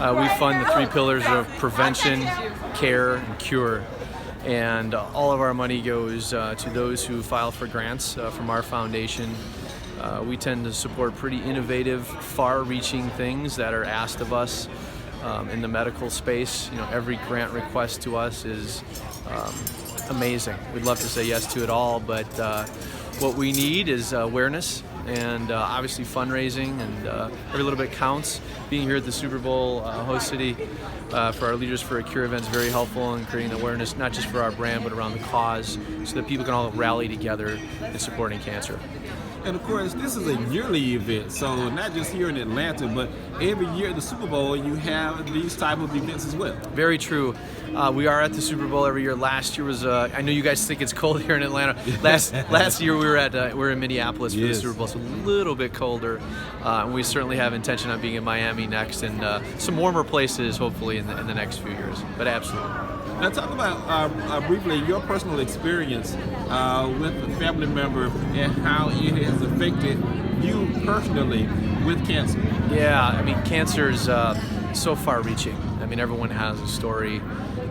We fund the three pillars of prevention, care, and cure. And all of our money goes to those who file for grants from our foundation. We tend to support pretty innovative, far-reaching things that are asked of us in the medical space. Every grant request to us is amazing. We'd love to say yes to it all, but what we need is awareness and obviously fundraising, and every little bit counts. Being here at the Super Bowl host city for our Leaders for a Cure event is very helpful in creating awareness, not just for our brand, but around the cause, so that people can all rally together in supporting cancer. And of course, this is a yearly event, so not just here in Atlanta, but every year at the Super Bowl, you have these type of events as well. Very true. We are at the Super Bowl every year. Last year was, I know you guys think it's cold here in Atlanta. Last year we were in Minneapolis for the Super Bowl, so a little bit colder. And we certainly have intention on being in Miami next, and some warmer places hopefully in the next few years. But absolutely. Now talk about briefly your personal experience with a family member and how it has affected you personally with cancer. Yeah, I mean, cancer is so far-reaching. I mean, everyone has a story.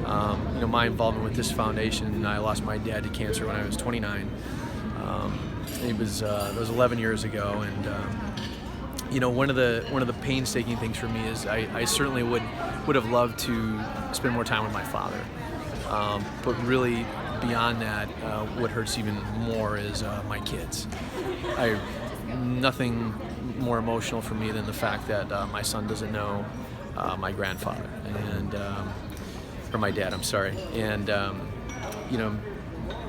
My involvement with this foundation, I lost my dad to cancer when I was 29. It was 11 years ago, and one of the painstaking things for me is I certainly would have loved to spend more time with my father. But really, beyond that, what hurts even more is my kids. Nothing more emotional for me than the fact that my son doesn't know my grandfather, or my dad, I'm sorry. And,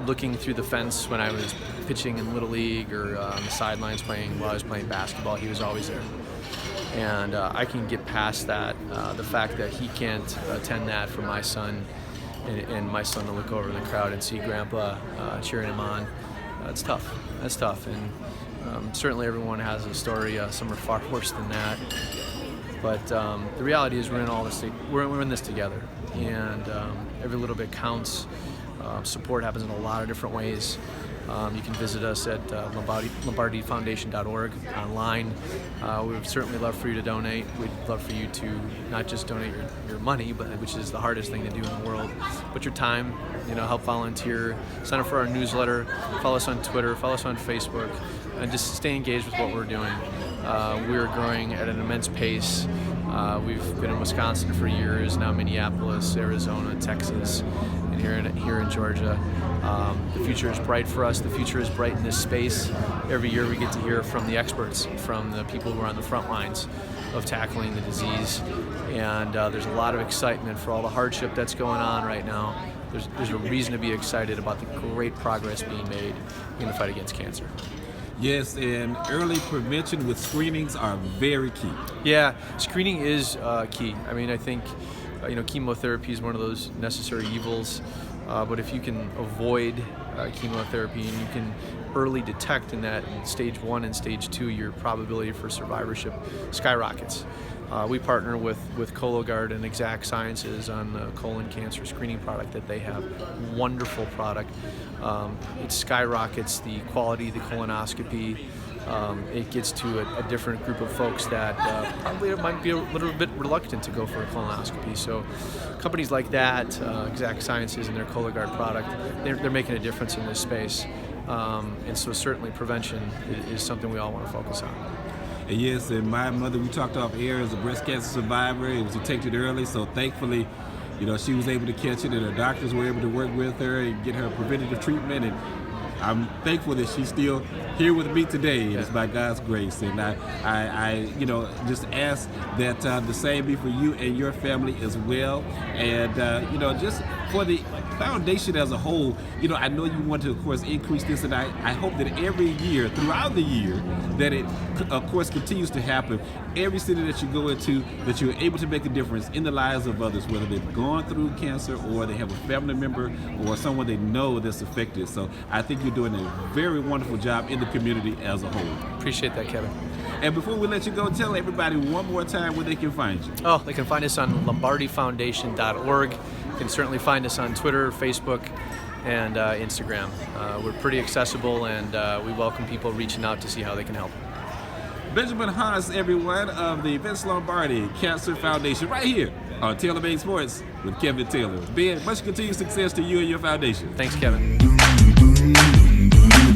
looking through the fence when I was pitching in Little League or on the sidelines while I was playing basketball, he was always there. And I can get past that, the fact that he can't attend that for my son, and my son to look over the crowd and see Grandpa cheering him on. It's tough. That's tough, and certainly everyone has a story. Some are far worse than that. But the reality is we're in all this. We're in this together, and every little bit counts. Support happens in a lot of different ways. You can visit us at lombardifoundation.org online. We would certainly love for you to donate. We'd love for you to not just donate your money, but which is the hardest thing to do in the world, but your time. Help volunteer, sign up for our newsletter, follow us on Twitter, follow us on Facebook, and just stay engaged with what we're doing. We're growing at an immense pace. We've been in Wisconsin for years, now Minneapolis, Arizona, Texas, and here in Georgia. The future is bright for us. The future is bright in this space. Every year we get to hear from the experts, from the people who are on the front lines of tackling the disease. And there's a lot of excitement for all the hardship that's going on right now. There's a reason to be excited about the great progress being made in the fight against cancer. Yes, and early prevention with screenings are very key. Yeah, screening is key. I mean, I think chemotherapy is one of those necessary evils, but if you can avoid chemotherapy and you can early detect in that in stage 1 and stage 2, your probability for survivorship skyrockets. We partner with Cologuard and Exact Sciences on the colon cancer screening product that they have. Wonderful product. It skyrockets the quality of the colonoscopy. It gets to a different group of folks that probably might be a little bit reluctant to go for a colonoscopy. So companies like that, Exact Sciences and their Cologuard product, they're making a difference in this space. And so certainly prevention is something we all want to focus on. Yes, and my mother, we talked off air, as a breast cancer survivor. It was detected early, so thankfully, she was able to catch it, and her doctors were able to work with her and get her preventative treatment. And I'm thankful that she's still here with me today. And it's by God's grace. And I just ask that the same be for you and your family as well. And just for the foundation as a whole, I know you want to, of course, increase this, and I hope that every year, throughout the year, that it, of course, continues to happen. Every city that you go into, that you're able to make a difference in the lives of others, whether they've gone through cancer or they have a family member or someone they know that's affected. So I think you're doing a very wonderful job in the community as a whole. Appreciate that, Kevin. And before we let you go, tell everybody one more time where they can find you. Oh, they can find us on lombardifoundation.org. You can certainly find us on Twitter, Facebook, and Instagram. We're pretty accessible, and we welcome people reaching out to see how they can help. Benjamin Haas, everyone, of the Vince Lombardi Cancer Foundation, right here on Taylor Made Sports with Kevin Taylor. Ben, much continued success to you and your foundation. Thanks, Kevin.